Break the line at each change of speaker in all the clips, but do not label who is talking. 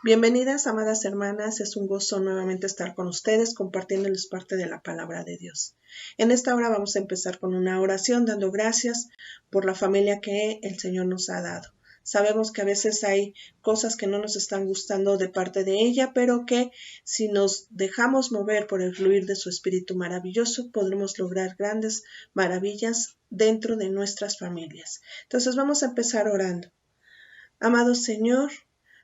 Bienvenidas, amadas hermanas, es un gozo nuevamente estar con ustedes compartiéndoles parte de la palabra de Dios. En esta hora vamos a empezar con una oración dando gracias por la familia que el Señor nos ha dado. Sabemos que a veces hay cosas que no nos están gustando de parte de ella, pero que si nos dejamos mover por el fluir de su espíritu maravilloso, podremos lograr grandes maravillas dentro de nuestras familias. Entonces vamos a empezar orando. Amado Señor,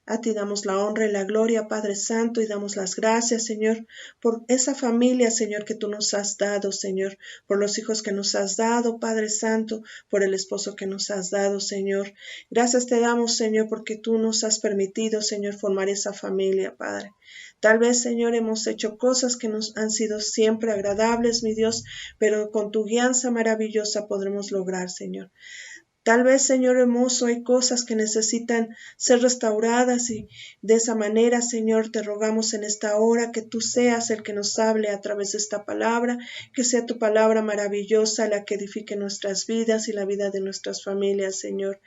a ti damos la honra y la gloria, Padre Santo, y damos las gracias, Señor, por esa familia, Señor, que tú nos has dado, Señor, por los hijos que nos has dado, Padre Santo, por el esposo que nos has dado, Señor. Gracias te damos, Señor, porque tú nos has permitido, Señor, formar esa familia, Padre. Tal vez, Señor, hemos hecho cosas que nos han sido siempre agradables, mi Dios, pero con tu guianza maravillosa podremos lograr, Señor. Tal vez, Señor hermoso, hay cosas que necesitan ser restauradas y de esa manera, Señor, te rogamos en esta hora que tú seas el que nos hable a través de esta palabra, que sea tu palabra maravillosa la que edifique nuestras vidas y la vida de nuestras familias, Señor.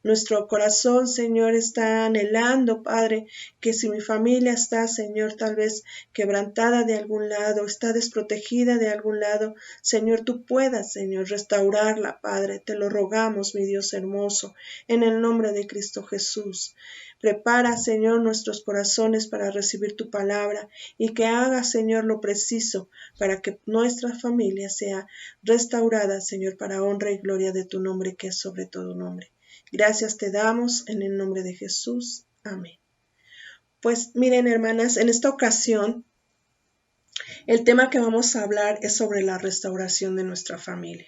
Nuestro corazón, Señor, está anhelando, Padre, que si mi familia está, Señor, tal vez quebrantada de algún lado, está desprotegida de algún lado, Señor, tú puedas, Señor, restaurarla, Padre. Te lo rogamos, mi Dios hermoso, en el nombre de Cristo Jesús. Prepara, Señor, nuestros corazones para recibir tu palabra y que haga, Señor, lo preciso para que nuestra familia sea restaurada, Señor, para honra y gloria de tu nombre, que es sobre todo nombre. Gracias te damos en el nombre de Jesús. Amén. Pues miren, hermanas, en esta ocasión el tema que vamos a hablar es sobre la restauración de nuestra familia.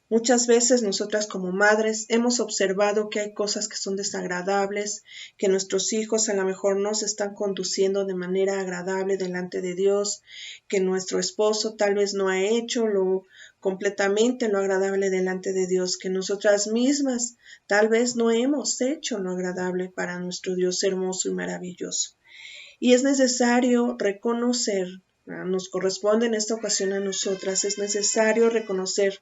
Muchas veces nosotras como madres hemos observado que hay cosas que son desagradables, que nuestros hijos a lo mejor no se están conduciendo de manera agradable delante de Dios, que nuestro esposo tal vez no ha hecho completamente lo agradable delante de Dios, que nosotras mismas tal vez no hemos hecho lo agradable para nuestro Dios hermoso y maravilloso. Y es necesario reconocer, nos corresponde en esta ocasión a nosotras, es necesario reconocer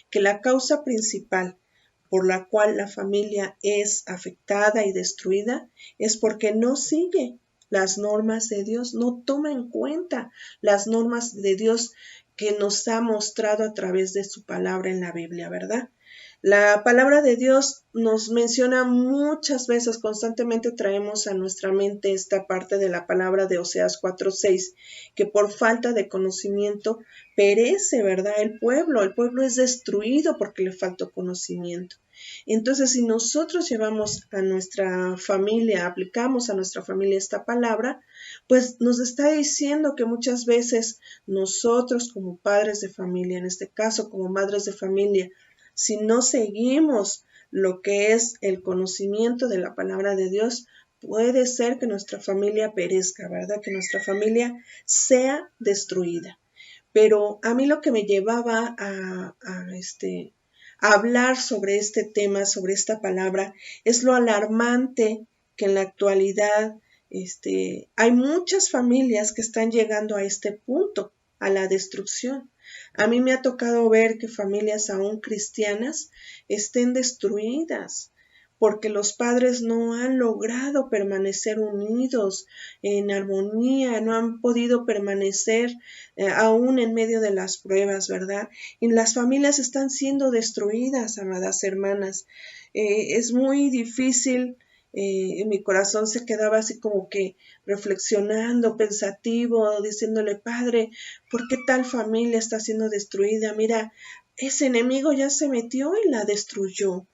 que la causa principal por la cual la familia es afectada y destruida es porque no sigue las normas de Dios, no toma en cuenta las normas de Dios que nos ha mostrado a través de su palabra en la Biblia, ¿verdad? La palabra de Dios nos menciona muchas veces, constantemente traemos a nuestra mente esta parte de la palabra de Oseas 4:6, que por falta de conocimiento perece, ¿verdad? El pueblo es destruido porque le faltó conocimiento. Entonces, si nosotros llevamos a nuestra familia, aplicamos a nuestra familia esta palabra, pues nos está diciendo que muchas veces nosotros como padres de familia, en este caso como madres de familia, si no seguimos lo que es el conocimiento de la palabra de Dios, puede ser que nuestra familia perezca, ¿verdad? Que nuestra familia sea destruida. Pero a mí lo que me llevaba a hablar sobre este tema, sobre esta palabra, es lo alarmante que en la actualidad hay muchas familias que están llegando a este punto, a la destrucción. A mí me ha tocado ver que familias aún cristianas estén destruidas porque los padres no han logrado permanecer unidos en armonía, no han podido permanecer aún en medio de las pruebas, ¿verdad? Y las familias están siendo destruidas, amadas hermanas. Es muy difícil. Mi corazón se quedaba así como que reflexionando, pensativo, diciéndole, Padre, ¿por qué tal familia está siendo destruida? Mira, ese enemigo ya se metió y la destruyó.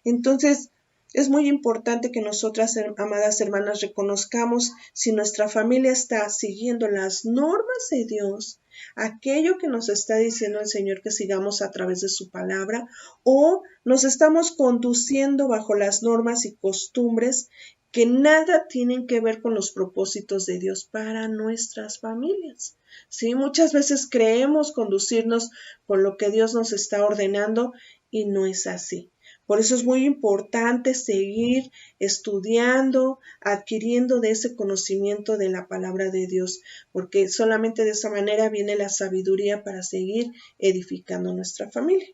Entonces, es muy importante que nosotras, amadas hermanas, reconozcamos si nuestra familia está siguiendo las normas de Dios, aquello que nos está diciendo el Señor que sigamos a través de su palabra, o nos estamos conduciendo bajo las normas y costumbres que nada tienen que ver con los propósitos de Dios para nuestras familias. Sí, muchas veces creemos conducirnos con lo que Dios nos está ordenando y no es así. Por eso es muy importante seguir estudiando, adquiriendo de ese conocimiento de la palabra de Dios, porque solamente de esa manera viene la sabiduría para seguir edificando nuestra familia.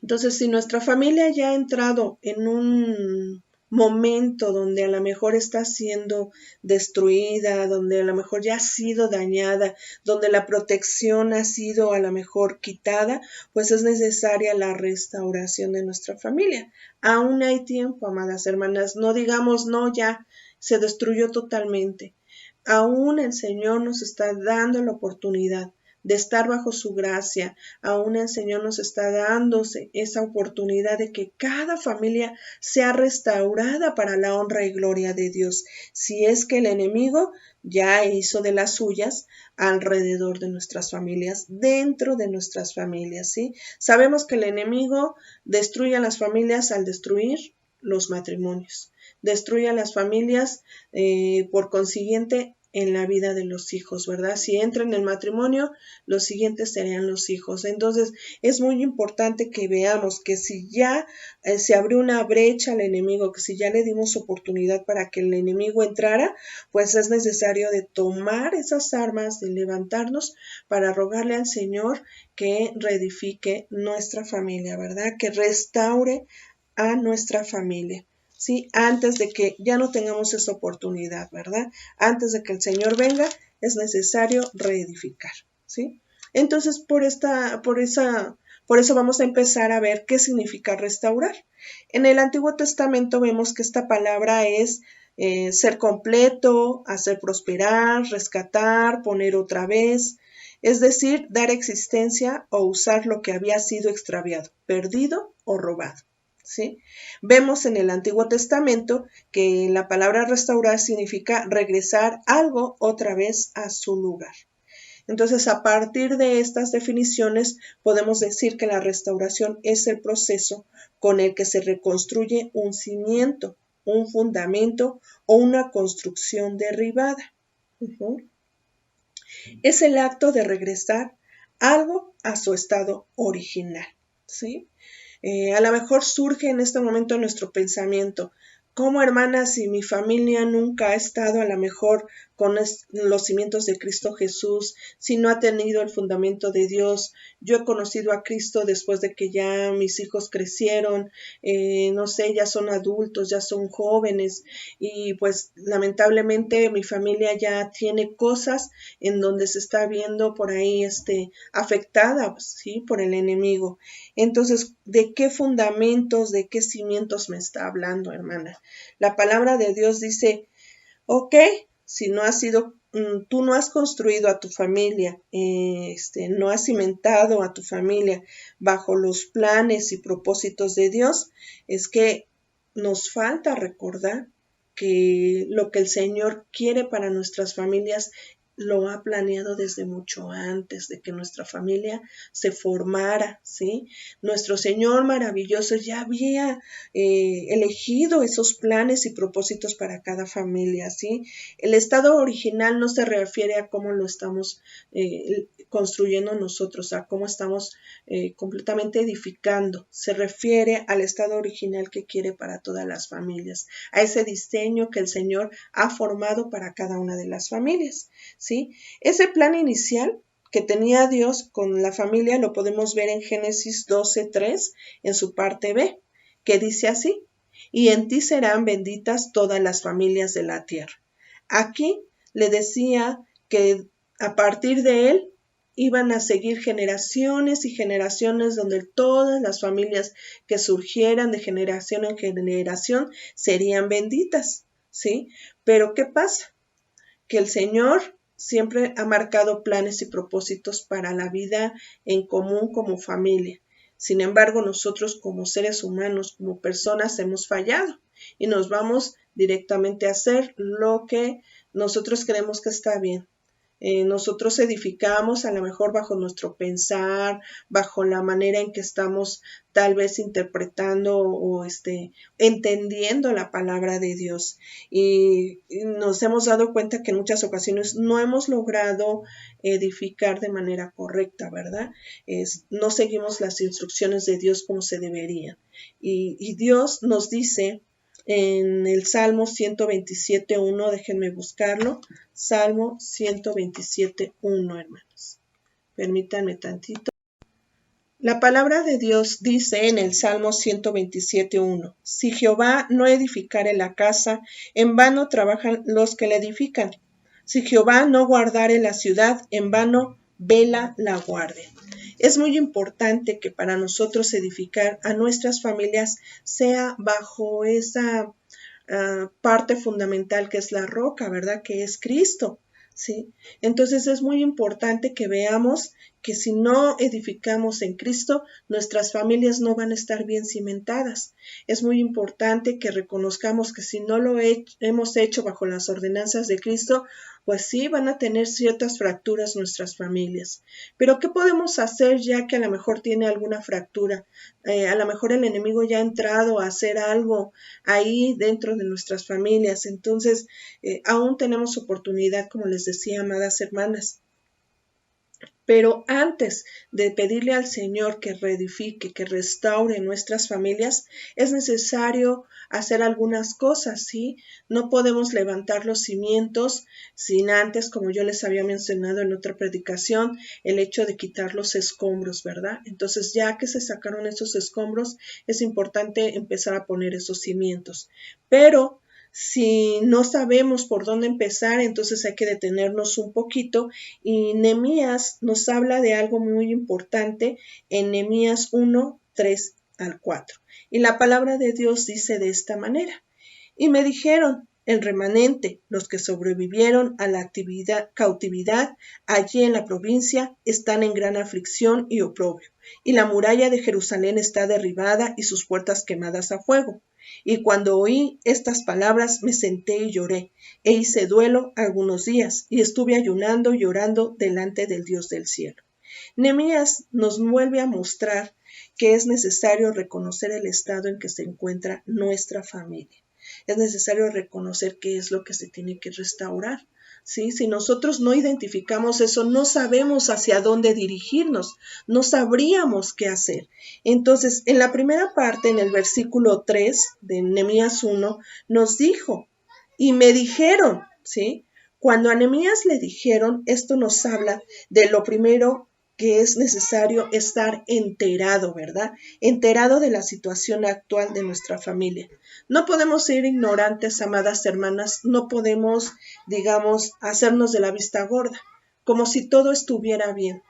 Entonces, si nuestra familia ya ha entrado en un momento donde a lo mejor está siendo destruida, donde a lo mejor ya ha sido dañada, donde la protección ha sido a lo mejor quitada, pues es necesaria la restauración de nuestra familia. Aún hay tiempo, amadas hermanas, no digamos no, ya se destruyó totalmente. Aún el Señor nos está dando la oportunidad de estar bajo su gracia. Aún el Señor nos está dándose esa oportunidad de que cada familia sea restaurada para la honra y gloria de Dios, si es que el enemigo ya hizo de las suyas alrededor de nuestras familias, dentro de nuestras familias, ¿sí? Sabemos que el enemigo destruye a las familias al destruir los matrimonios, destruye a las familias, por consiguiente, en la vida de los hijos, ¿verdad? Si entra en el matrimonio, los siguientes serían los hijos. Entonces, es muy importante que veamos que si ya se abrió una brecha al enemigo, que si ya le dimos oportunidad para que el enemigo entrara, pues es necesario de tomar esas armas, de levantarnos para rogarle al Señor que reedifique nuestra familia, ¿verdad? Que restaure a nuestra familia. ¿Sí? Antes de que ya no tengamos esa oportunidad, ¿verdad? Antes de que el Señor venga, es necesario reedificar, ¿sí? Entonces, por eso vamos a empezar a ver qué significa restaurar. En el Antiguo Testamento vemos que esta palabra es ser completo, hacer prosperar, rescatar, poner otra vez, es decir, dar existencia o usar lo que había sido extraviado, perdido o robado. ¿Sí? Vemos en el Antiguo Testamento que la palabra restaurar significa regresar algo otra vez a su lugar. Entonces, a partir de estas definiciones, podemos decir que la restauración es el proceso con el que se reconstruye un cimiento, un fundamento o una construcción derribada. Es el acto de regresar algo a su estado original, ¿sí? A lo mejor surge en este momento nuestro pensamiento, ¿cómo, hermana, si mi familia nunca ha estado a lo mejor con los cimientos de Cristo Jesús, si no ha tenido el fundamento de Dios? Yo he conocido a Cristo después de que ya mis hijos crecieron, no sé, ya son adultos, ya son jóvenes, y pues lamentablemente mi familia ya tiene cosas en donde se está viendo por ahí afectada, ¿sí? Por el enemigo. Entonces, ¿de qué fundamentos, de qué cimientos me está hablando, hermana? La palabra de Dios dice, ok, si no has sido, tú no has construido a tu familia, no has cimentado a tu familia bajo los planes y propósitos de Dios, es que nos falta recordar que lo que el Señor quiere para nuestras familias lo ha planeado desde mucho antes de que nuestra familia se formara, ¿sí? Nuestro Señor maravilloso ya había elegido esos planes y propósitos para cada familia, ¿sí? El estado original no se refiere a cómo lo estamos construyendo nosotros, a cómo estamos completamente edificando, se refiere al estado original que quiere para todas las familias, a ese diseño que el Señor ha formado para cada una de las familias, ¿sí? Ese plan inicial que tenía Dios con la familia lo podemos ver en Génesis 12:3 en su parte B, que dice así, y en ti serán benditas todas las familias de la tierra. Aquí le decía que a partir de él iban a seguir generaciones y generaciones donde todas las familias que surgieran de generación en generación serían benditas, ¿sí? Pero ¿qué pasa? Que el Señor siempre ha marcado planes y propósitos para la vida en común como familia. Sin embargo, nosotros como seres humanos, como personas, hemos fallado y nos vamos directamente a hacer lo que nosotros creemos que está bien. Nosotros edificamos a lo mejor bajo nuestro pensar, bajo la manera en que estamos tal vez interpretando o entendiendo la palabra de Dios. Y nos hemos dado cuenta que en muchas ocasiones no hemos logrado edificar de manera correcta, ¿verdad? No seguimos las instrucciones de Dios como se deberían. Y Dios nos dice en el Salmo 127:1, déjenme buscarlo, Salmo 127:1, hermanos. Permítanme tantito. La palabra de Dios dice en el Salmo 127:1: si Jehová no edificare la casa, en vano trabajan los que la edifican. Si Jehová no guardare la ciudad, en vano vela la guardia. Es muy importante que para nosotros edificar a nuestras familias sea bajo esa parte fundamental que es la roca, ¿verdad? Que es Cristo, ¿sí? Entonces es muy importante que veamos que si no edificamos en Cristo, nuestras familias no van a estar bien cimentadas. Es muy importante que reconozcamos que si no lo hemos hecho bajo las ordenanzas de Cristo, pues sí, van a tener ciertas fracturas nuestras familias. Pero ¿qué podemos hacer ya que a lo mejor tiene alguna fractura? A lo mejor el enemigo ya ha entrado a hacer algo ahí dentro de nuestras familias. Entonces, aún tenemos oportunidad, como les decía, amadas hermanas. Pero antes de pedirle al Señor que reedifique, que restaure nuestras familias, es necesario hacer algunas cosas, ¿sí? No podemos levantar los cimientos sin antes, como yo les había mencionado en otra predicación, el hecho de quitar los escombros, ¿verdad? Entonces, ya que se sacaron esos escombros, es importante empezar a poner esos cimientos. Pero si no sabemos por dónde empezar, entonces hay que detenernos un poquito, y Nehemías nos habla de algo muy importante en Nehemías 1:3-4. Y la palabra de Dios dice de esta manera: y me dijeron, el remanente, los que sobrevivieron a la cautividad allí en la provincia, están en gran aflicción y oprobio, y la muralla de Jerusalén está derribada y sus puertas quemadas a fuego. Y cuando oí estas palabras me senté y lloré, e hice duelo algunos días, y estuve ayunando y orando delante del Dios del cielo. Nehemías nos vuelve a mostrar que es necesario reconocer el estado en que se encuentra nuestra familia. Es necesario reconocer qué es lo que se tiene que restaurar. ¿Sí? Si nosotros no identificamos eso, no sabemos hacia dónde dirigirnos, no sabríamos qué hacer. Entonces, en la primera parte, en el versículo 3 de Nehemías 1, nos dijo, y me dijeron, ¿sí? Cuando a Nehemías le dijeron, esto nos habla de lo primero que es necesario estar enterado, ¿verdad? Enterado de la situación actual de nuestra familia. No podemos ser ignorantes, amadas hermanas, no podemos, digamos, hacernos de la vista gorda, como si todo estuviera bien.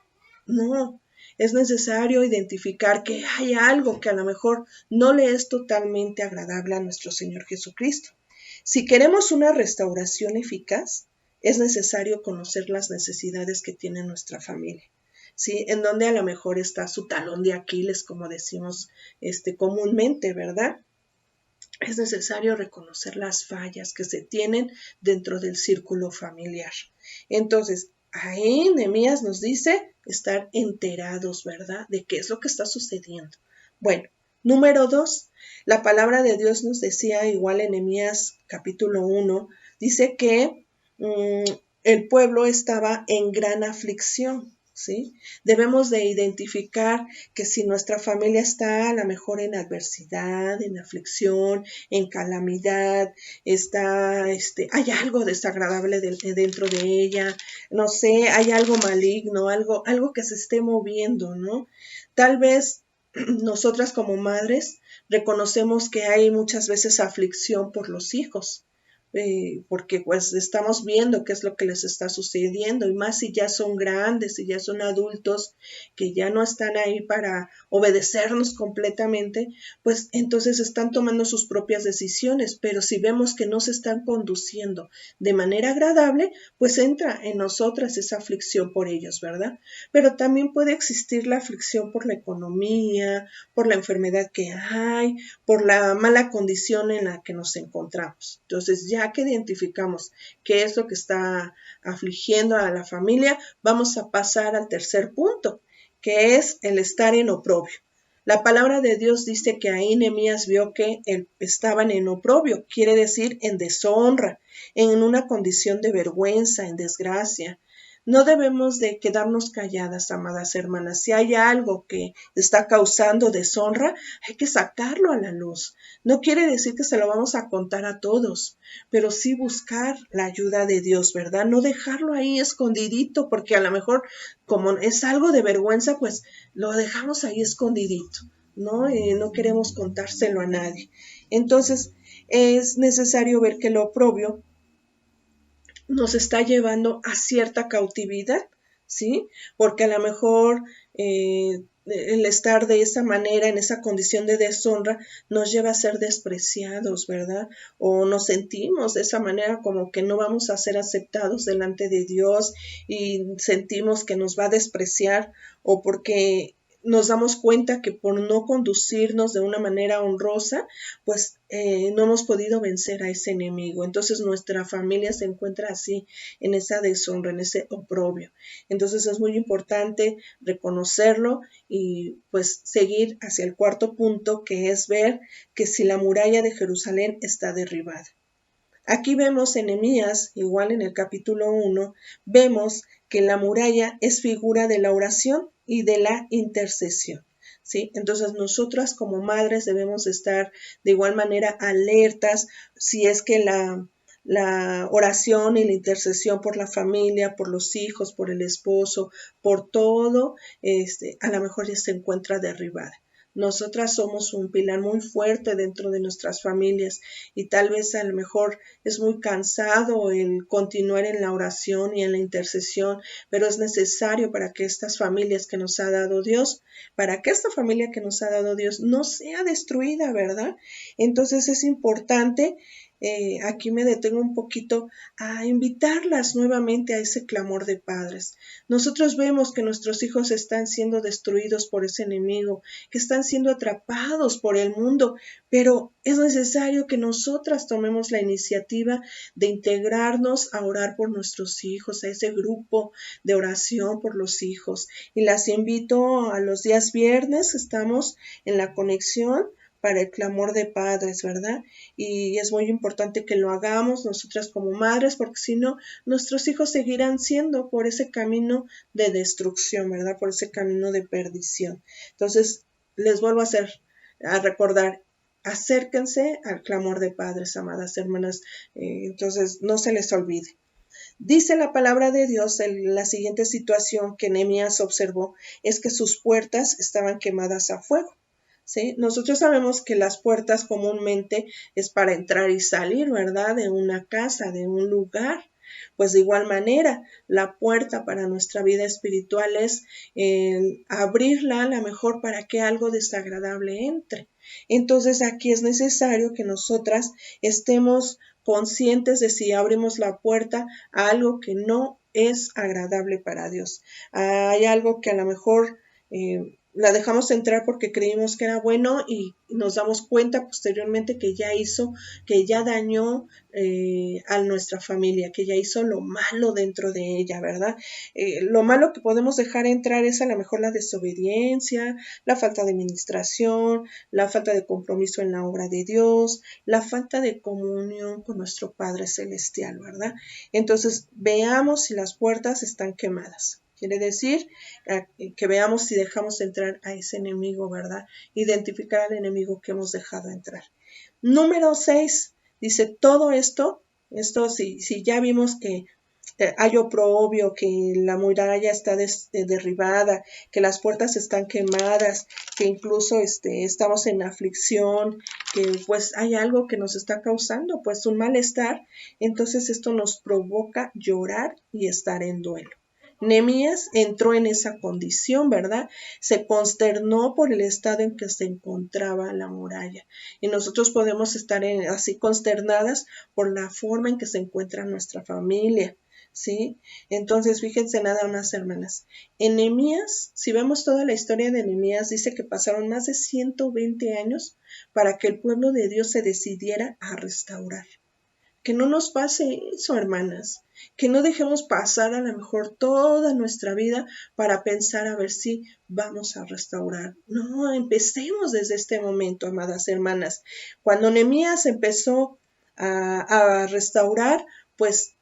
No, es necesario identificar que hay algo que a lo mejor no le es totalmente agradable a nuestro Señor Jesucristo. Si queremos una restauración eficaz, es necesario conocer las necesidades que tiene nuestra familia. ¿Sí? En donde a lo mejor está su talón de Aquiles, como decimos comúnmente, ¿verdad? Es necesario reconocer las fallas que se tienen dentro del círculo familiar. Entonces, ahí Nehemías nos dice estar enterados, ¿verdad? De qué es lo que está sucediendo. Bueno, número 2, la palabra de Dios nos decía igual en Nehemías capítulo 1, dice que el pueblo estaba en gran aflicción. ¿Sí? Debemos de identificar que si nuestra familia está a lo mejor en adversidad, en aflicción, en calamidad, hay algo desagradable dentro de ella, no sé, hay algo maligno, algo que se esté moviendo, ¿no? Tal vez nosotras como madres reconocemos que hay muchas veces aflicción por los hijos. Porque pues estamos viendo qué es lo que les está sucediendo, y más si ya son grandes, si ya son adultos, que ya no están ahí para obedecernos completamente, pues entonces están tomando sus propias decisiones, pero si vemos que no se están conduciendo de manera agradable, pues entra en nosotras esa aflicción por ellos, ¿verdad? Pero también puede existir la aflicción por la economía, por la enfermedad que hay, por la mala condición en la que nos encontramos. Entonces, ya que identificamos qué es lo que está afligiendo a la familia, vamos a pasar al tercer punto, que es el estar en oprobio. La palabra de Dios dice que ahí Nehemías vio que estaban en oprobio, quiere decir en deshonra, en una condición de vergüenza, en desgracia. No debemos de quedarnos calladas, amadas hermanas. Si hay algo que está causando deshonra, hay que sacarlo a la luz. No quiere decir que se lo vamos a contar a todos, pero sí buscar la ayuda de Dios, ¿verdad? No dejarlo ahí escondidito, porque a lo mejor como es algo de vergüenza, pues lo dejamos ahí escondidito, ¿no? No queremos contárselo a nadie. Entonces, es necesario ver que lo oprobio nos está llevando a cierta cautividad, ¿sí? Porque a lo mejor el estar de esa manera, en esa condición de deshonra, nos lleva a ser despreciados, ¿verdad? O nos sentimos de esa manera como que no vamos a ser aceptados delante de Dios y sentimos que nos va a despreciar o porque nos damos cuenta que por no conducirnos de una manera honrosa, pues no hemos podido vencer a ese enemigo. Entonces nuestra familia se encuentra así, en esa deshonra, en ese oprobio. Entonces es muy importante reconocerlo y pues seguir hacia el cuarto punto, que es ver que si la muralla de Jerusalén está derribada. Aquí vemos en Nehemías, igual en el capítulo 1, vemos que la muralla es figura de la oración y de la intercesión, ¿sí? Entonces nosotras como madres debemos estar de igual manera alertas si es que la oración y la intercesión por la familia, por los hijos, por el esposo, por todo, a lo mejor ya se encuentra derribada. Nosotras somos un pilar muy fuerte dentro de nuestras familias y tal vez a lo mejor es muy cansado el continuar en la oración y en la intercesión, pero es necesario para que estas familias que nos ha dado Dios, para que esta familia que nos ha dado Dios no sea destruida, ¿verdad? Entonces es importante, aquí me detengo un poquito a invitarlas nuevamente a ese clamor de padres. Nosotros vemos que nuestros hijos están siendo destruidos por ese enemigo, que están siendo atrapados por el mundo, pero es necesario que nosotras tomemos la iniciativa de integrarnos a orar por nuestros hijos, a ese grupo de oración por los hijos. Y las invito a los días viernes, estamos en la conexión para el clamor de padres, ¿verdad? Y es muy importante que lo hagamos nosotras como madres, porque si no, nuestros hijos seguirán siendo por ese camino de destrucción, ¿verdad? Por ese camino de perdición. Entonces, les vuelvo a recordar, acérquense al clamor de padres, amadas hermanas, entonces no se les olvide. Dice la palabra de Dios en la siguiente situación que Nehemías observó, es que sus puertas estaban quemadas a fuego. ¿Sí? Nosotros sabemos que las puertas comúnmente es para entrar y salir, ¿verdad? De una casa, de un lugar. Pues de igual manera, la puerta para nuestra vida espiritual es abrirla a lo mejor para que algo desagradable entre. Entonces aquí es necesario que nosotras estemos conscientes de si abrimos la puerta a algo que no es agradable para Dios. Hay algo que a lo mejor la dejamos entrar porque creímos que era bueno y nos damos cuenta posteriormente que ya dañó a nuestra familia, que ya hizo lo malo dentro de ella, ¿verdad? Lo malo que podemos dejar entrar es a lo mejor la desobediencia, la falta de administración, la falta de compromiso en la obra de Dios, la falta de comunión con nuestro Padre Celestial, ¿verdad? Entonces, veamos si las puertas están quemadas. Quiere decir que veamos si dejamos entrar a ese enemigo, ¿verdad? Identificar al enemigo que hemos dejado entrar. Número 6, dice todo esto si ya vimos que hay oprobio, que la muralla está derribada, que las puertas están quemadas, que incluso estamos en aflicción, que pues hay algo que nos está causando pues un malestar, entonces esto nos provoca llorar y estar en duelo. Nehemías entró en esa condición, ¿verdad? Se consternó por el estado en que se encontraba la muralla. Y nosotros podemos estar así consternadas por la forma en que se encuentra nuestra familia, ¿sí? Entonces, fíjense nada más, hermanas. En Nehemías, si vemos toda la historia de Nehemías, dice que pasaron más de 120 años para que el pueblo de Dios se decidiera a restaurar. Que no nos pase eso, hermanas, que no dejemos pasar a lo mejor toda nuestra vida para pensar a ver si vamos a restaurar. No, empecemos desde este momento, amadas hermanas. Cuando Nehemías empezó a restaurar, pues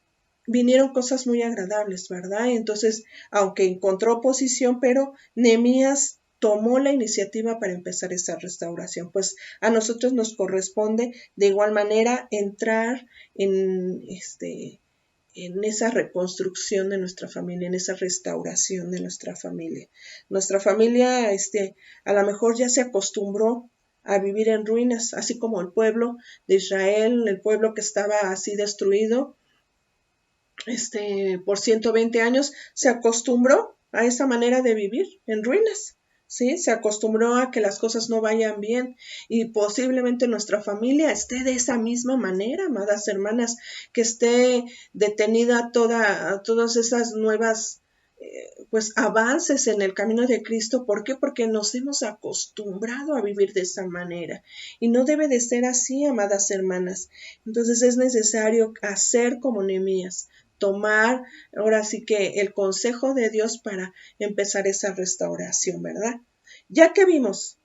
vinieron cosas muy agradables, ¿verdad? Entonces, aunque encontró oposición, pero Nehemías tomó la iniciativa para empezar esa restauración. Pues a nosotros nos corresponde de igual manera entrar en esa reconstrucción de nuestra familia, en esa restauración de nuestra familia. Nuestra familia, a lo mejor ya se acostumbró a vivir en ruinas, así como el pueblo de Israel, el pueblo que estaba así destruido, por 120 años, se acostumbró a esa manera de vivir en ruinas. ¿Sí? Se acostumbró a que las cosas no vayan bien y posiblemente nuestra familia esté de esa misma manera, amadas hermanas, que esté detenida todas esas nuevas pues avances en el camino de Cristo. ¿Por qué? Porque nos hemos acostumbrado a vivir de esa manera y no debe de ser así, amadas hermanas. Entonces es necesario hacer como Nehemías, tomar ahora sí que el consejo de Dios para empezar esa restauración, ¿verdad? Ya que vimos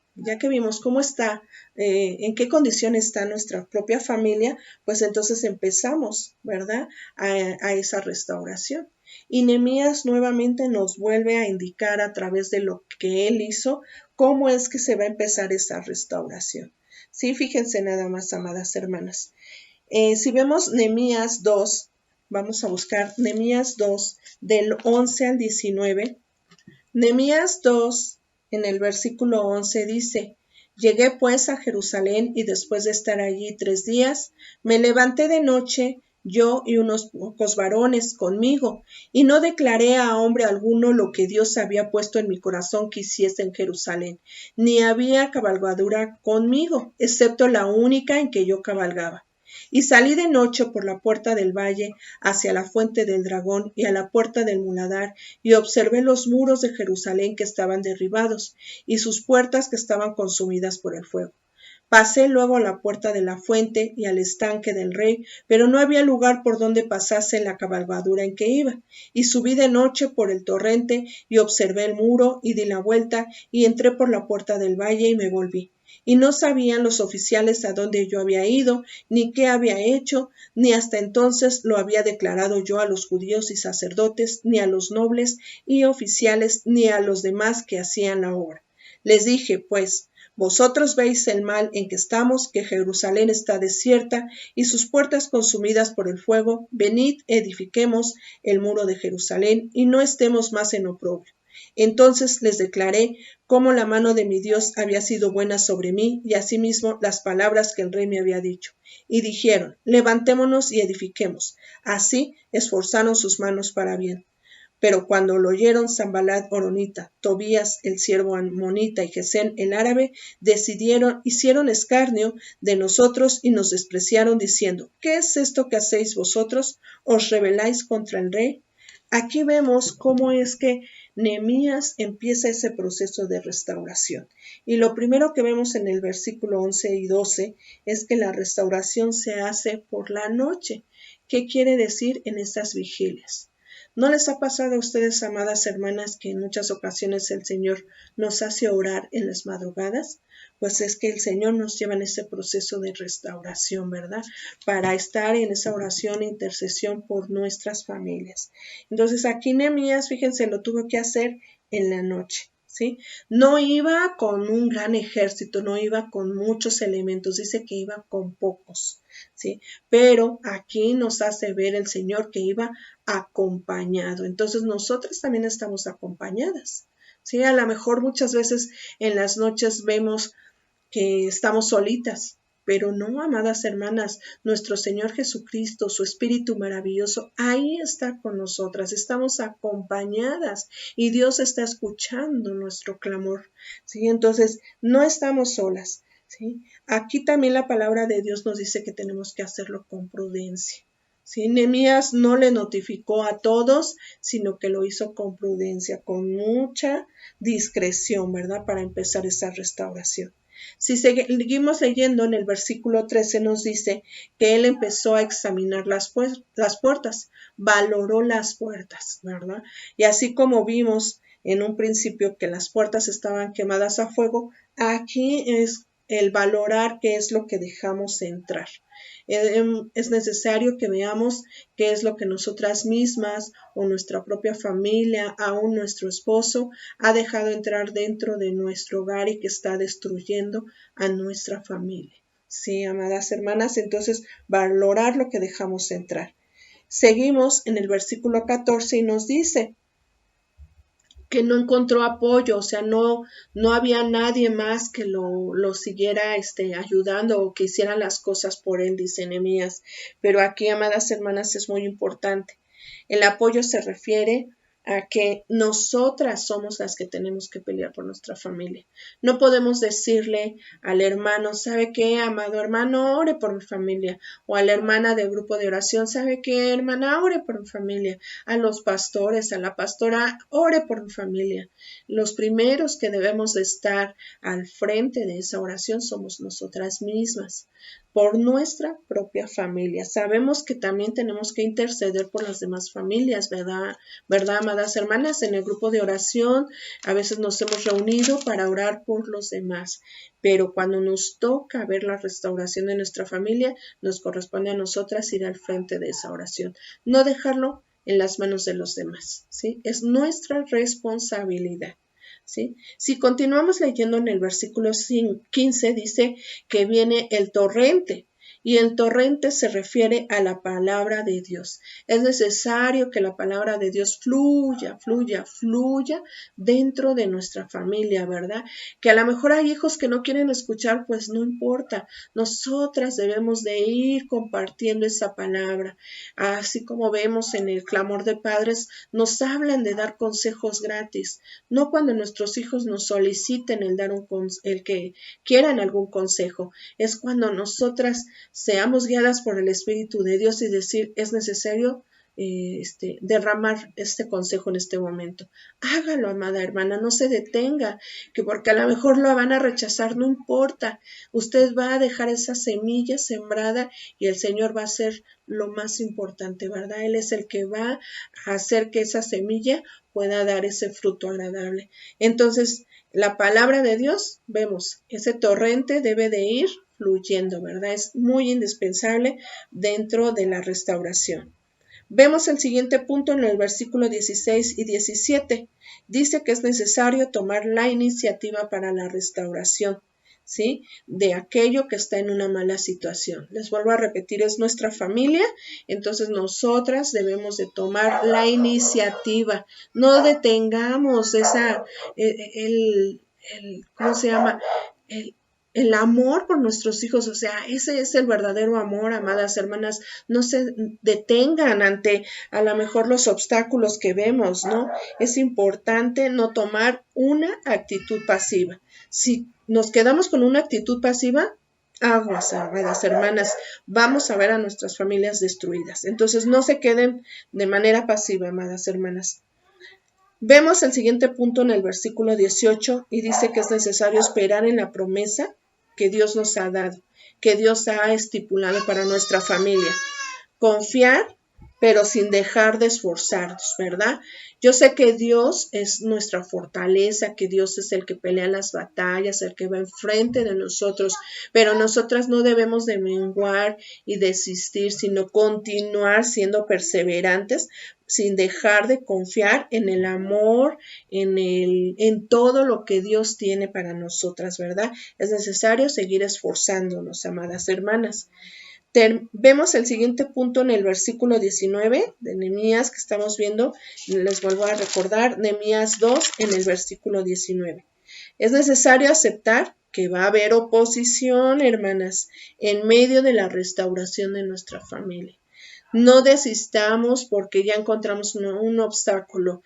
cómo está, en qué condición está nuestra propia familia, pues entonces empezamos, ¿verdad? A esa restauración. Y Nehemías nuevamente nos vuelve a indicar a través de lo que él hizo, cómo es que se va a empezar esa restauración. Sí, fíjense nada más, amadas hermanas. Si vemos Nehemías 2, vamos a buscar Nehemías 2, del 11 al 19. Nehemías 2, en el versículo 11 dice: Llegué pues a Jerusalén y después de estar allí 3 días, me levanté de noche, yo y unos pocos varones conmigo, y no declaré a hombre alguno lo que Dios había puesto en mi corazón que hiciese en Jerusalén, ni había cabalgadura conmigo, excepto la única en que yo cabalgaba. Y salí de noche por la puerta del valle hacia la fuente del dragón y a la puerta del muladar, y observé los muros de Jerusalén que estaban derribados, y sus puertas que estaban consumidas por el fuego. Pasé luego a la puerta de la fuente y al estanque del rey, pero no había lugar por donde pasase la cabalgadura en que iba. Y subí de noche por el torrente y observé el muro y di la vuelta y entré por la puerta del valle y me volví. Y no sabían los oficiales a dónde yo había ido, ni qué había hecho, ni hasta entonces lo había declarado yo a los judíos y sacerdotes, ni a los nobles y oficiales, ni a los demás que hacían la obra. Les dije, pues, vosotros veis el mal en que estamos, que Jerusalén está desierta y sus puertas consumidas por el fuego. Venid, edifiquemos el muro de Jerusalén y no estemos más en oprobio. Entonces les declaré cómo la mano de mi Dios había sido buena sobre mí y asimismo las palabras que el rey me había dicho. Y dijeron, levantémonos y edifiquemos. Así esforzaron sus manos para bien. Pero cuando lo oyeron Sanballat horonita, Tobías el siervo amonita y Gesem el árabe, hicieron escarnio de nosotros y nos despreciaron diciendo, ¿qué es esto que hacéis vosotros? ¿Os rebeláis contra el rey? Aquí vemos cómo es que Nehemías empieza ese proceso de restauración. Y lo primero que vemos en el versículo 11 y 12 es que la restauración se hace por la noche. ¿Qué quiere decir en estas vigilias? ¿No les ha pasado a ustedes, amadas hermanas, que en muchas ocasiones el Señor nos hace orar en las madrugadas? Pues es que el Señor nos lleva en ese proceso de restauración, ¿verdad? Para estar en esa oración e intercesión por nuestras familias. Entonces aquí Nehemías, fíjense, lo tuvo que hacer en la noche. ¿Sí? No iba con un gran ejército, no iba con muchos elementos, dice que iba con pocos, ¿sí? Pero aquí nos hace ver el Señor que iba acompañado. Entonces nosotras también estamos acompañadas, ¿sí? A lo mejor muchas veces en las noches vemos que estamos solitas, pero no, amadas hermanas, nuestro Señor Jesucristo, su Espíritu maravilloso, ahí está con nosotras, estamos acompañadas y Dios está escuchando nuestro clamor, ¿sí? Entonces, no estamos solas, ¿sí? Aquí también la palabra de Dios nos dice que tenemos que hacerlo con prudencia. ¿Sí? Nehemías no le notificó a todos, sino que lo hizo con prudencia, con mucha discreción, ¿verdad? Para empezar esa restauración. Si seguimos leyendo en el versículo 13 nos dice que él empezó a examinar las puertas, valoró las puertas, ¿verdad? Y así como vimos en un principio que las puertas estaban quemadas a fuego, aquí es el valorar qué es lo que dejamos entrar. Es necesario que veamos qué es lo que nosotras mismas o nuestra propia familia, aún nuestro esposo, ha dejado entrar dentro de nuestro hogar y que está destruyendo a nuestra familia. Sí, amadas hermanas, entonces valorar lo que dejamos entrar. Seguimos en el versículo 14 y nos dice que no encontró apoyo, o sea, no había nadie más que lo siguiera ayudando o que hiciera las cosas por él, dice Nehemías. Pero aquí, amadas hermanas, es muy importante. El apoyo se refiere a que nosotras somos las que tenemos que pelear por nuestra familia. No podemos decirle al hermano, ¿sabe qué, amado hermano? Ore por mi familia. O a la hermana del grupo de oración, ¿sabe qué, hermana? Ore por mi familia. A los pastores, a la pastora, ore por mi familia. Los primeros que debemos de estar al frente de esa oración somos nosotras mismas, por nuestra propia familia. Sabemos que también tenemos que interceder por las demás familias, ¿verdad, amadas hermanas? En el grupo de oración a veces nos hemos reunido para orar por los demás, pero cuando nos toca ver la restauración de nuestra familia, nos corresponde a nosotras ir al frente de esa oración, no dejarlo en las manos de los demás, ¿sí? Es nuestra responsabilidad. ¿Sí? Si continuamos leyendo en el versículo 15, dice que viene el torrente, y el torrente se refiere a la palabra de Dios. Es necesario que la palabra de Dios fluya dentro de nuestra familia, ¿verdad? Que a lo mejor hay hijos que no quieren escuchar, pues no importa. Nosotras debemos de ir compartiendo esa palabra. Así como vemos en el clamor de padres, nos hablan de dar consejos gratis. No cuando nuestros hijos nos soliciten el que quieran algún consejo. Es cuando nosotras seamos guiadas por el Espíritu de Dios y decir, es necesario derramar este consejo en este momento. Hágalo, amada hermana, no se detenga, que porque a lo mejor lo van a rechazar, no importa. Usted va a dejar esa semilla sembrada y el Señor va a hacer lo más importante, ¿verdad? Él es el que va a hacer que esa semilla pueda dar ese fruto agradable. Entonces, la palabra de Dios, vemos, ese torrente debe de ir fluyendo, ¿verdad? Es muy indispensable dentro de la restauración. Vemos el siguiente punto en el versículo 16 y 17. Dice que es necesario tomar la iniciativa para la restauración, ¿sí? De aquello que está en una mala situación. Les vuelvo a repetir, es nuestra familia, entonces nosotras debemos de tomar la iniciativa. No detengamos ¿cómo se llama? El amor por nuestros hijos, o sea, ese es el verdadero amor, amadas hermanas. No se detengan ante a lo mejor los obstáculos que vemos, ¿no? Es importante no tomar una actitud pasiva. Si nos quedamos con una actitud pasiva, aguas, amadas hermanas, vamos a ver a nuestras familias destruidas. Entonces, no se queden de manera pasiva, amadas hermanas. Vemos el siguiente punto en el versículo 18 y dice que es necesario esperar en la promesa que Dios nos ha dado, que Dios ha estipulado para nuestra familia. Confiar, pero sin dejar de esforzarnos, ¿verdad? Yo sé que Dios es nuestra fortaleza, que Dios es el que pelea las batallas, el que va enfrente de nosotros, pero nosotras no debemos de menguar y desistir, sino continuar siendo perseverantes, sin dejar de confiar en el amor, en todo lo que Dios tiene para nosotras, ¿verdad? Es necesario seguir esforzándonos, amadas hermanas. Vemos el siguiente punto en el versículo 19 de Nehemías que estamos viendo. Les vuelvo a recordar, Nehemías 2 en el versículo 19. Es necesario aceptar que va a haber oposición, hermanas, en medio de la restauración de nuestra familia. No desistamos porque ya encontramos un obstáculo.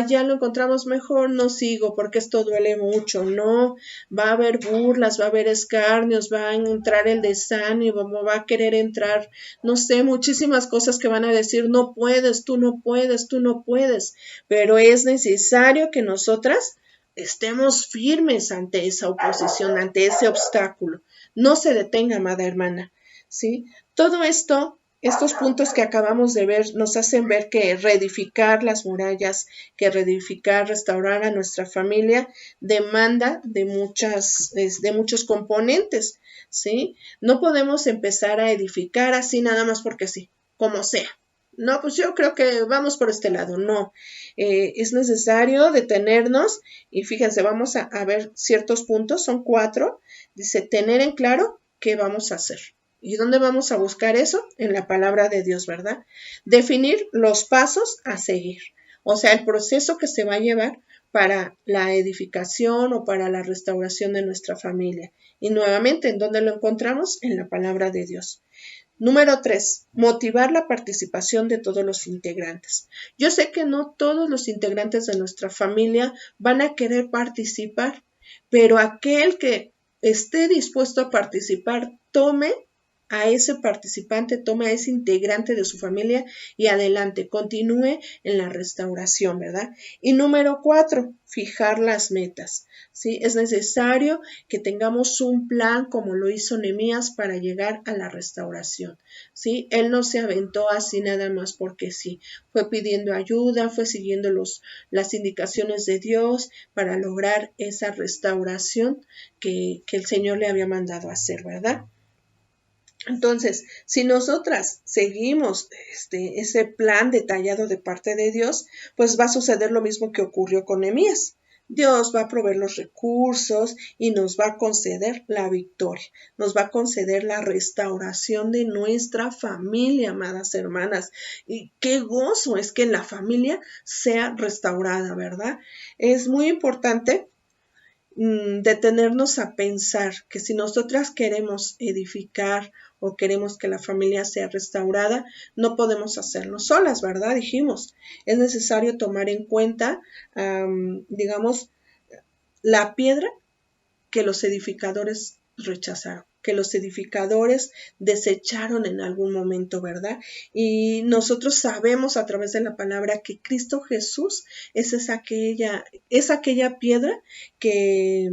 Ya lo encontramos, mejor no sigo porque esto duele mucho. No, va a haber burlas, va a haber escarnios, va a entrar el desánimo, va a querer entrar, no sé, muchísimas cosas que van a decir, no puedes, tú no puedes, tú no puedes. Pero es necesario que nosotras estemos firmes ante esa oposición, ante ese obstáculo. No se detenga, amada hermana, ¿sí? Todo esto Estos puntos que acabamos de ver nos hacen ver que reedificar las murallas, que reedificar, restaurar a nuestra familia demanda de muchos componentes, ¿sí? No podemos empezar a edificar así nada más porque sí, como sea. No, pues yo creo que vamos por este lado. No, es necesario detenernos y fíjense, vamos a ver ciertos puntos, son 4. Dice, tener en claro qué vamos a hacer. ¿Y dónde vamos a buscar eso? En la palabra de Dios, ¿verdad? Definir los pasos a seguir. O sea, el proceso que se va a llevar para la edificación o para la restauración de nuestra familia. Y nuevamente, ¿en dónde lo encontramos? En la palabra de Dios. Número 3, motivar la participación de todos los integrantes. Yo sé que no todos los integrantes de nuestra familia van a querer participar, pero aquel que esté dispuesto a participar, tome a ese participante, tome a ese integrante de su familia y adelante, continúe en la restauración, ¿verdad? Y número 4, fijar las metas, ¿sí? Es necesario que tengamos un plan como lo hizo Nehemías para llegar a la restauración, ¿sí? Él no se aventó así nada más porque sí, fue pidiendo ayuda, fue siguiendo las indicaciones de Dios para lograr esa restauración que el Señor le había mandado a hacer, ¿verdad? Entonces, si nosotras seguimos ese plan detallado de parte de Dios, pues va a suceder lo mismo que ocurrió con Nehemías. Dios va a proveer los recursos y nos va a conceder la victoria, nos va a conceder la restauración de nuestra familia, amadas hermanas. Y qué gozo es que la familia sea restaurada, ¿verdad? Es muy importante detenernos a pensar que si nosotras queremos edificar o queremos que la familia sea restaurada, no podemos hacerlo solas, ¿verdad? Dijimos, es necesario tomar en cuenta, digamos, la piedra que los edificadores rechazaron, que los edificadores desecharon en algún momento, ¿verdad? Y nosotros sabemos a través de la palabra que Cristo Jesús es aquella piedra que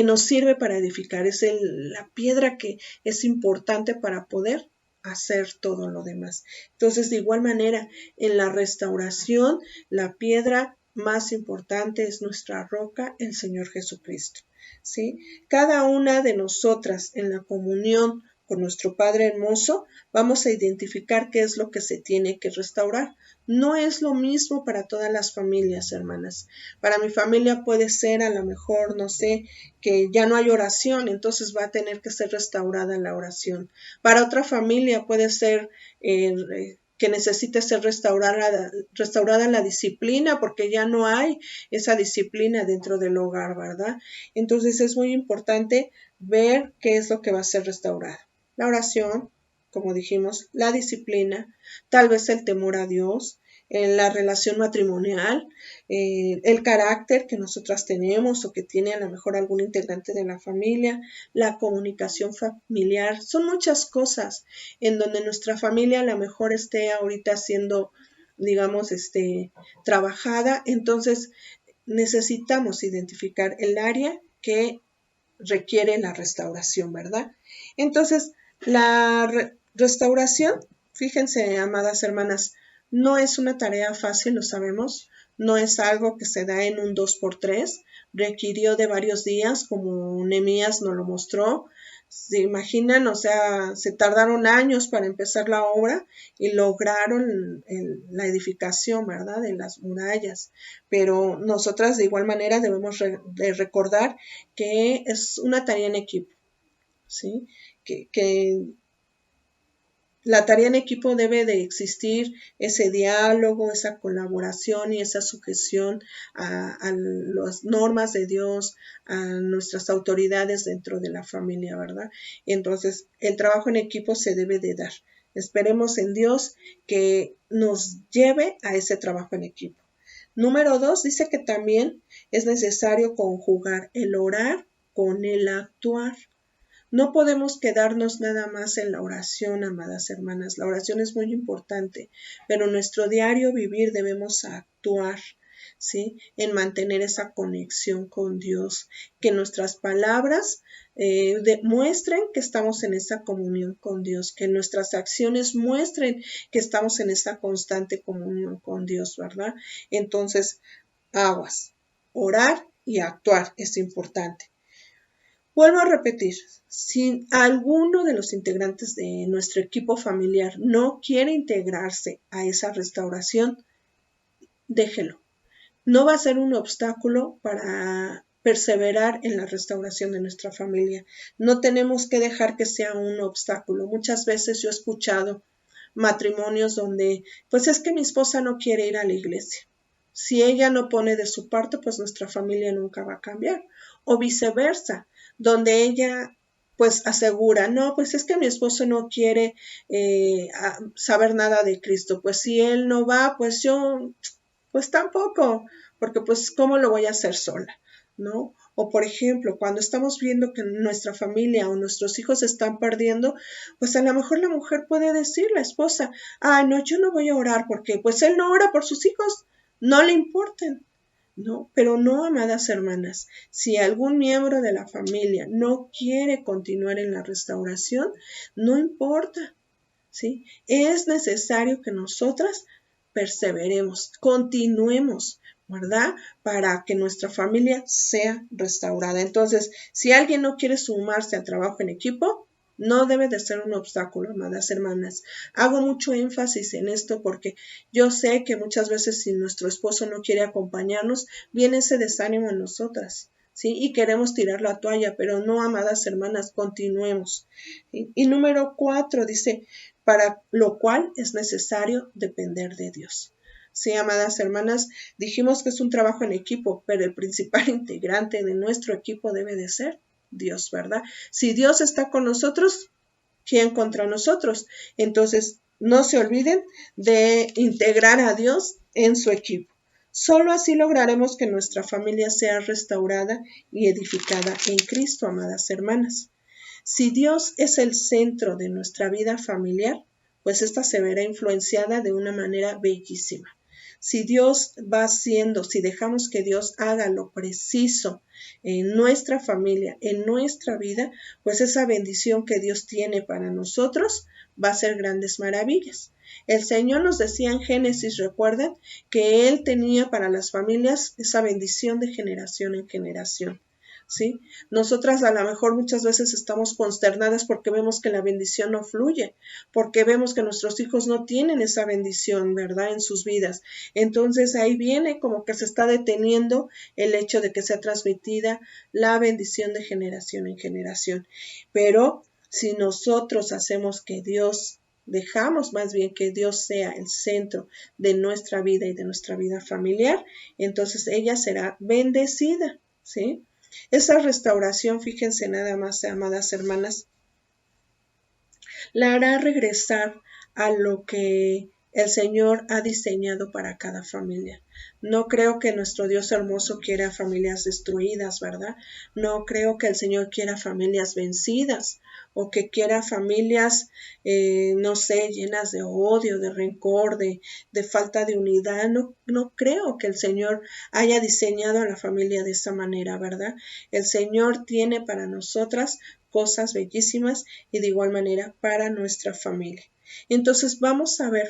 nos sirve para edificar, es la piedra que es importante para poder hacer todo lo demás. Entonces, de igual manera, en la restauración, la piedra más importante es nuestra roca, el Señor Jesucristo, ¿sí? Cada una de nosotras en la comunión con nuestro Padre hermoso, vamos a identificar qué es lo que se tiene que restaurar. No es lo mismo para todas las familias, hermanas. Para mi familia puede ser a lo mejor, no sé, que ya no hay oración, entonces va a tener que ser restaurada la oración. Para otra familia puede ser que necesite ser restaurada la disciplina, porque ya no hay esa disciplina dentro del hogar, ¿verdad? Entonces es muy importante ver qué es lo que va a ser restaurado. La oración, como dijimos, la disciplina, tal vez el temor a Dios, la relación matrimonial, el carácter que nosotras tenemos o que tiene a lo mejor algún integrante de la familia, la comunicación familiar, son muchas cosas en donde nuestra familia a lo mejor esté ahorita siendo, digamos, trabajada, entonces necesitamos identificar el área que requiere la restauración, ¿verdad? Entonces, la restauración, fíjense, amadas hermanas, no es una tarea fácil, lo sabemos, no es algo que se da en un 2x3, requirió de varios días, como Nehemías nos lo mostró. Se imaginan, o sea, se tardaron años para empezar la obra y lograron la edificación, ¿verdad?, de las murallas. Pero nosotras de igual manera debemos de recordar que es una tarea en equipo, ¿sí? Que la tarea en equipo debe de existir ese diálogo, esa colaboración y esa sujeción a las normas de Dios, a nuestras autoridades dentro de la familia, ¿verdad? Entonces, el trabajo en equipo se debe de dar. Esperemos en Dios que nos lleve a ese trabajo en equipo. Número 2, dice que también es necesario conjugar el orar con el actuar. No podemos quedarnos nada más en la oración, amadas hermanas. La oración es muy importante, pero en nuestro diario vivir debemos actuar, ¿sí? En mantener esa conexión con Dios, que nuestras palabras muestren que estamos en esa comunión con Dios, que nuestras acciones muestren que estamos en esa constante comunión con Dios, ¿verdad? Entonces, aguas, orar y actuar es importante. Vuelvo a repetir, si alguno de los integrantes de nuestro equipo familiar no quiere integrarse a esa restauración, déjelo. No va a ser un obstáculo para perseverar en la restauración de nuestra familia. No tenemos que dejar que sea un obstáculo. Muchas veces yo he escuchado matrimonios donde, pues es que mi esposa no quiere ir a la iglesia. Si ella no pone de su parte, pues nuestra familia nunca va a cambiar. O viceversa, donde ella pues asegura, no, pues es que mi esposo no quiere saber nada de Cristo. Pues si él no va, pues yo, pues tampoco, porque pues ¿cómo lo voy a hacer sola? ¿No? O por ejemplo, cuando estamos viendo que nuestra familia o nuestros hijos se están perdiendo, pues a lo mejor la mujer puede decir, la esposa, ah, no, yo no voy a orar porque pues él no ora por sus hijos, no le importan. No, pero no, amadas hermanas, si algún miembro de la familia no quiere continuar en la restauración, no importa, ¿sí? Es necesario que nosotras perseveremos, continuemos, ¿verdad? Para que nuestra familia sea restaurada. Entonces, si alguien no quiere sumarse al trabajo en equipo, no debe de ser un obstáculo, amadas hermanas. Hago mucho énfasis en esto porque yo sé que muchas veces si nuestro esposo no quiere acompañarnos, viene ese desánimo en nosotras, ¿sí? Y queremos tirar la toalla, pero no, amadas hermanas, continuemos. Y número 4 dice, para lo cual es necesario depender de Dios. Sí, amadas hermanas, dijimos que es un trabajo en equipo, pero el principal integrante de nuestro equipo debe de ser Dios, ¿verdad? Si Dios está con nosotros, ¿quién contra nosotros? Entonces, no se olviden de integrar a Dios en su equipo. Solo así lograremos que nuestra familia sea restaurada y edificada en Cristo, amadas hermanas. Si Dios es el centro de nuestra vida familiar, pues ésta se verá influenciada de una manera bellísima. Si Dios va haciendo, si dejamos que Dios haga lo preciso en nuestra familia, en nuestra vida, pues esa bendición que Dios tiene para nosotros va a ser grandes maravillas. El Señor nos decía en Génesis, recuerden, que Él tenía para las familias esa bendición de generación en generación. ¿Sí? Nosotras a lo mejor muchas veces estamos consternadas porque vemos que la bendición no fluye, porque vemos que nuestros hijos no tienen esa bendición, ¿verdad? En sus vidas. Entonces ahí viene como que se está deteniendo el hecho de que sea transmitida la bendición de generación en generación. Pero si nosotros hacemos que Dios, dejamos más bien que Dios sea el centro de nuestra vida y de nuestra vida familiar, entonces ella será bendecida, ¿sí? Esa restauración, fíjense nada más, amadas hermanas, la hará regresar a lo que el Señor ha diseñado para cada familia. No creo que nuestro Dios hermoso quiera familias destruidas, ¿verdad? No creo que el Señor quiera familias vencidas o que quiera familias, no sé, llenas de odio, de rencor, de falta de unidad. No creo que el Señor haya diseñado a la familia de esa manera, ¿verdad? El Señor tiene para nosotras cosas bellísimas y de igual manera para nuestra familia. Entonces vamos a ver,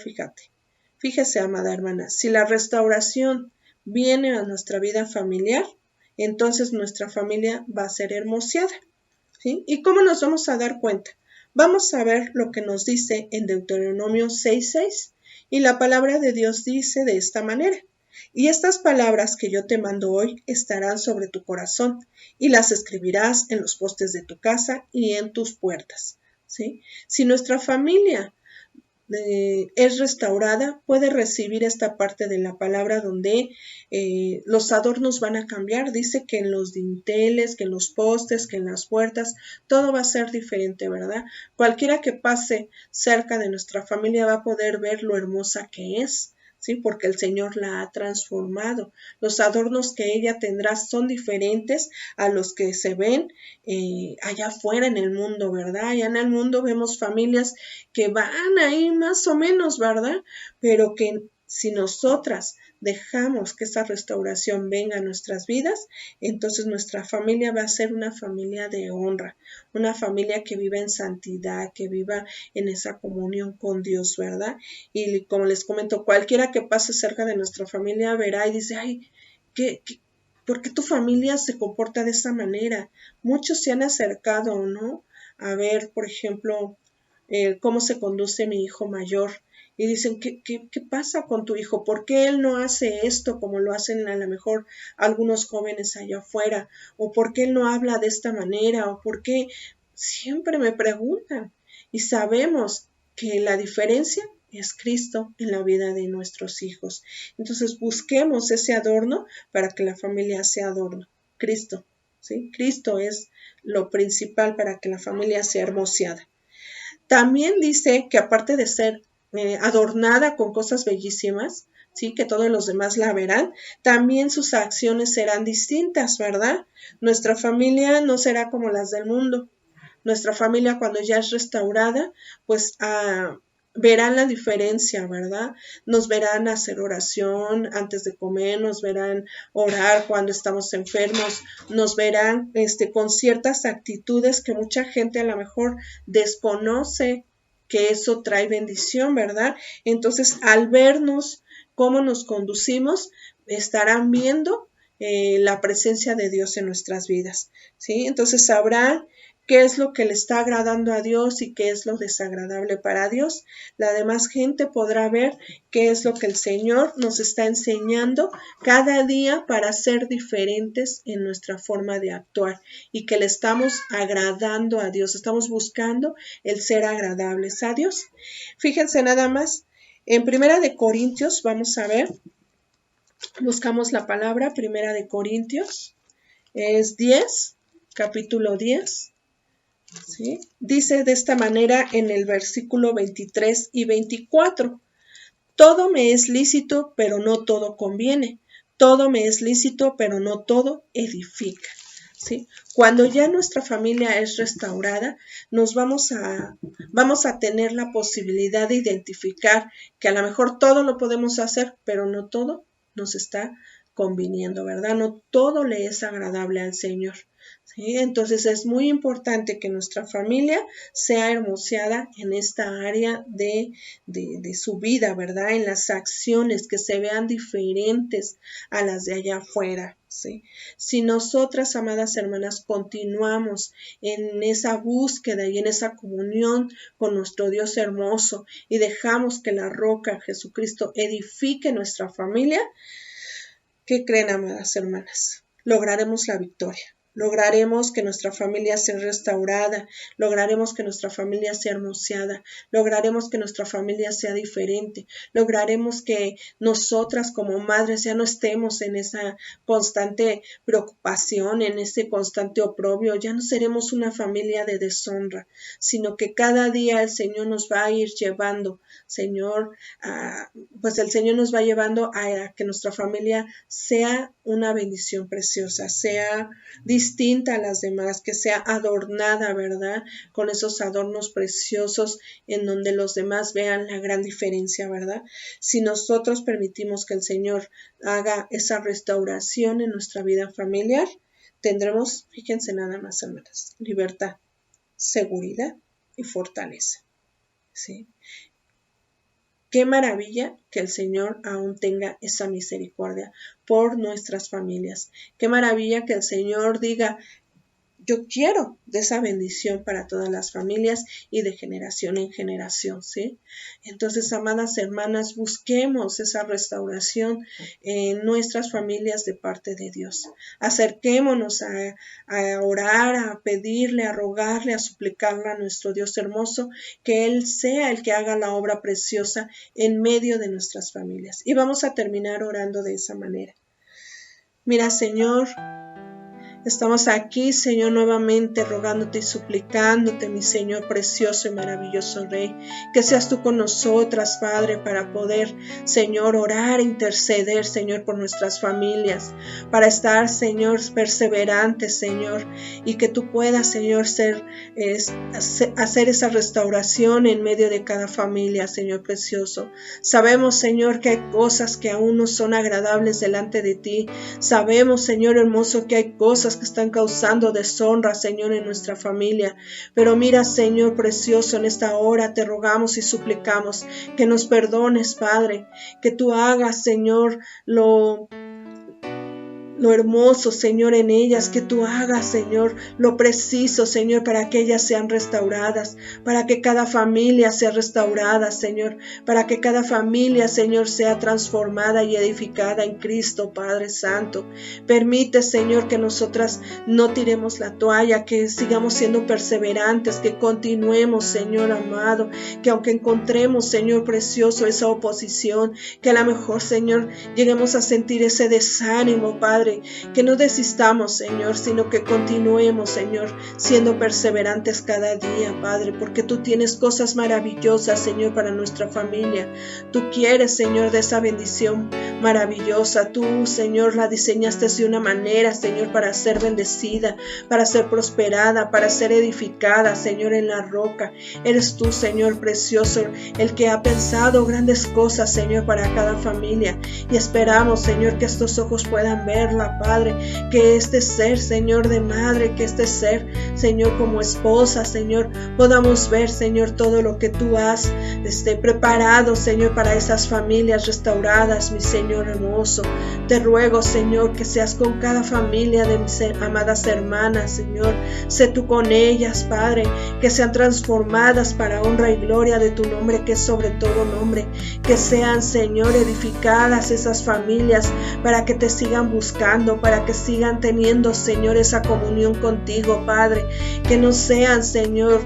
fíjese, amada hermana, si la restauración viene a nuestra vida familiar, entonces nuestra familia va a ser hermoseada, ¿sí? ¿Y cómo nos vamos a dar cuenta? Vamos a ver lo que nos dice en Deuteronomio 6:6, y la palabra de Dios dice de esta manera: y estas palabras que yo te mando hoy estarán sobre tu corazón, y las escribirás en los postes de tu casa y en tus puertas, ¿sí? Si nuestra familia es restaurada, puede recibir esta parte de la palabra donde los adornos van a cambiar. Dice que en los dinteles, que en los postes, que en las puertas, todo va a ser diferente, ¿verdad? Cualquiera que pase cerca de nuestra familia va a poder ver lo hermosa que es, ¿sí? Porque el Señor la ha transformado. Los adornos que ella tendrá son diferentes a los que se ven allá afuera en el mundo, ¿verdad? Allá en el mundo vemos familias que van ahí más o menos, ¿verdad? Pero que Si nosotras dejamos que esa restauración venga a nuestras vidas, entonces nuestra familia va a ser una familia de honra, una familia que viva en santidad, que viva en esa comunión con Dios, ¿verdad? Y como les comento, cualquiera que pase cerca de nuestra familia verá y dice, ay, ¿por qué tu familia se comporta de esa manera? Muchos se han acercado, ¿no? A ver, por ejemplo, cómo se conduce mi hijo mayor. Y dicen, ¿qué pasa con tu hijo? ¿Por qué él no hace esto como lo hacen a lo mejor algunos jóvenes allá afuera? ¿O por qué él no habla de esta manera? ¿O por qué? Siempre me preguntan. Y sabemos que la diferencia es Cristo en la vida de nuestros hijos. Entonces busquemos ese adorno para que la familia sea adorno. Cristo, ¿sí? Cristo es lo principal para que la familia sea hermoseada. También dice que aparte de ser adornada con cosas bellísimas, ¿sí? Que todos los demás la verán, también sus acciones serán distintas, ¿verdad? Nuestra familia no será como las del mundo. Nuestra familia cuando ya es restaurada, pues verán la diferencia, ¿verdad? Nos verán hacer oración antes de comer, nos verán orar cuando estamos enfermos, nos verán con ciertas actitudes que mucha gente a lo mejor desconoce que eso trae bendición, ¿verdad? Entonces, al vernos cómo nos conducimos, estarán viendo la presencia de Dios en nuestras vidas, ¿sí? Entonces sabrán qué es lo que le está agradando a Dios y qué es lo desagradable para Dios. La demás gente podrá ver qué es lo que el Señor nos está enseñando cada día para ser diferentes en nuestra forma de actuar y que le estamos agradando a Dios, estamos buscando el ser agradables a Dios. Fíjense nada más, en Primera de Corintios, vamos a ver, buscamos la palabra Primera de Corintios, es 10, capítulo 10. ¿Sí? Dice de esta manera en el versículo 23 y 24, todo me es lícito, pero no todo conviene, todo me es lícito, pero no todo edifica. ¿Sí? Cuando ya nuestra familia es restaurada, nos vamos a tener la posibilidad de identificar que a lo mejor todo lo podemos hacer, pero no todo nos está conviniendo, ¿verdad? No todo le es agradable al Señor. ¿Sí? Entonces es muy importante que nuestra familia sea hermoseada en esta área de su vida, ¿verdad? En las acciones que se vean diferentes a las de allá afuera, ¿sí? Si nosotras, amadas hermanas, continuamos en esa búsqueda y en esa comunión con nuestro Dios hermoso y dejamos que la roca, Jesucristo, edifique nuestra familia, ¿qué creen, amadas hermanas? Lograremos la victoria. Lograremos que nuestra familia sea restaurada, lograremos que nuestra familia sea hermoseada, lograremos que nuestra familia sea diferente, lograremos que nosotras como madres ya no estemos en esa constante preocupación, en ese constante oprobio, ya no seremos una familia de deshonra, sino que cada día el Señor nos va a ir llevando, pues el Señor nos va llevando a que nuestra familia sea una bendición preciosa, sea distinta a las demás, que sea adornada, ¿verdad? Con esos adornos preciosos en donde los demás vean la gran diferencia, ¿verdad? Si nosotros permitimos que el Señor haga esa restauración en nuestra vida familiar, tendremos, fíjense nada más, hermanas, libertad, seguridad y fortaleza, ¿sí? Qué maravilla que el Señor aún tenga esa misericordia por nuestras familias. Qué maravilla que el Señor diga, yo quiero de esa bendición para todas las familias y de generación en generación, ¿sí? Entonces, amadas hermanas, busquemos esa restauración en nuestras familias de parte de Dios. Acerquémonos a orar, a pedirle, a rogarle, a suplicarle a nuestro Dios hermoso, que Él sea el que haga la obra preciosa en medio de nuestras familias. Y vamos a terminar orando de esa manera. Mira, Señor, Estamos aquí, Señor, nuevamente rogándote y suplicándote, mi Señor precioso y maravilloso Rey, que seas tú con nosotras, Padre, para poder, Señor, orar e interceder, Señor, por nuestras familias, para estar, Señor, perseverantes, Señor, y que tú puedas, Señor, hacer esa restauración en medio de cada familia, Señor precioso. Sabemos, Señor, que hay cosas que aún no son agradables delante de ti. Sabemos, Señor hermoso, que hay cosas que están causando deshonra, Señor, en nuestra familia. Pero mira, Señor precioso, en esta hora te rogamos y suplicamos que nos perdones, Padre, que tú hagas, Señor, lo hermoso, Señor, en ellas, que tú hagas, Señor, lo preciso, Señor, para que ellas sean restauradas, para que cada familia sea restaurada, Señor, para que cada familia, Señor, sea transformada y edificada en Cristo, Padre Santo. Permite, Señor, que nosotras no tiremos la toalla, que sigamos siendo perseverantes, que continuemos, Señor amado, que aunque encontremos, Señor precioso, esa oposición, que a lo mejor, Señor, lleguemos a sentir ese desánimo, Padre, que no desistamos, Señor, sino que continuemos, Señor, siendo perseverantes cada día, Padre, porque tú tienes cosas maravillosas, Señor, para nuestra familia. Tú quieres, Señor, de esa bendición maravillosa. Tú, Señor, la diseñaste de una manera, Señor, para ser bendecida, para ser prosperada, para ser edificada, Señor, en la roca. Eres tú, Señor precioso, el que ha pensado grandes cosas, Señor, para cada familia. Y esperamos, Señor, que estos ojos puedan verla, Padre, que este ser, Señor, de madre, que este ser, Señor, como esposa, Señor, podamos ver, Señor, todo lo que tú has preparado, Señor, para esas familias restauradas, mi Señor hermoso. Te ruego, Señor, que seas con cada familia de mis amadas hermanas, Señor. Sé tú con ellas, Padre, que sean transformadas para honra y gloria de tu nombre, que es sobre todo nombre. Que sean, Señor, edificadas esas familias para que te sigan buscando, para que sigan teniendo, Señor, esa comunión contigo, Padre. Que no sean, Señor,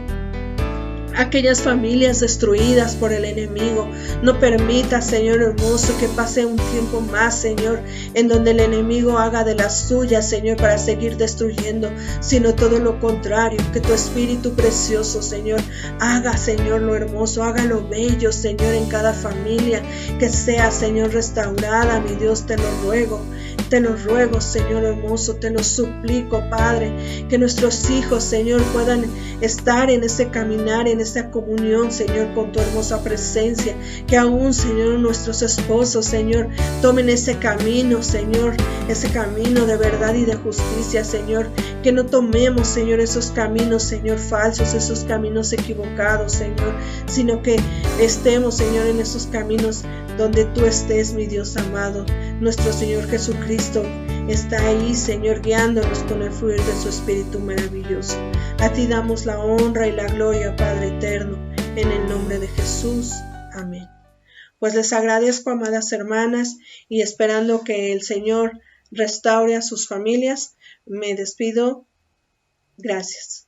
aquellas familias destruidas por el enemigo. No permita, Señor hermoso, que pase un tiempo más, Señor, en donde el enemigo haga de las suyas, Señor, para seguir destruyendo, sino todo lo contrario, que tu Espíritu precioso, Señor, haga, Señor, lo hermoso, haga lo bello, Señor, en cada familia, que sea, Señor, restaurada, mi Dios, te lo ruego. Te lo ruego, Señor hermoso, te lo suplico, Padre, que nuestros hijos, Señor, puedan estar en ese caminar, en esa comunión, Señor, con tu hermosa presencia. Que aún, Señor, nuestros esposos, Señor, tomen ese camino, Señor, ese camino de verdad y de justicia, Señor. Que no tomemos, Señor, esos caminos, Señor, falsos, esos caminos equivocados, Señor, sino que estemos, Señor, en esos caminos donde tú estés, mi Dios amado. Nuestro Señor Jesucristo está ahí, Señor, guiándonos con el fluir de su Espíritu maravilloso. A ti damos la honra y la gloria, Padre eterno, en el nombre de Jesús. Amén. Pues les agradezco, amadas hermanas, y esperando que el Señor restaure a sus familias, me despido. Gracias.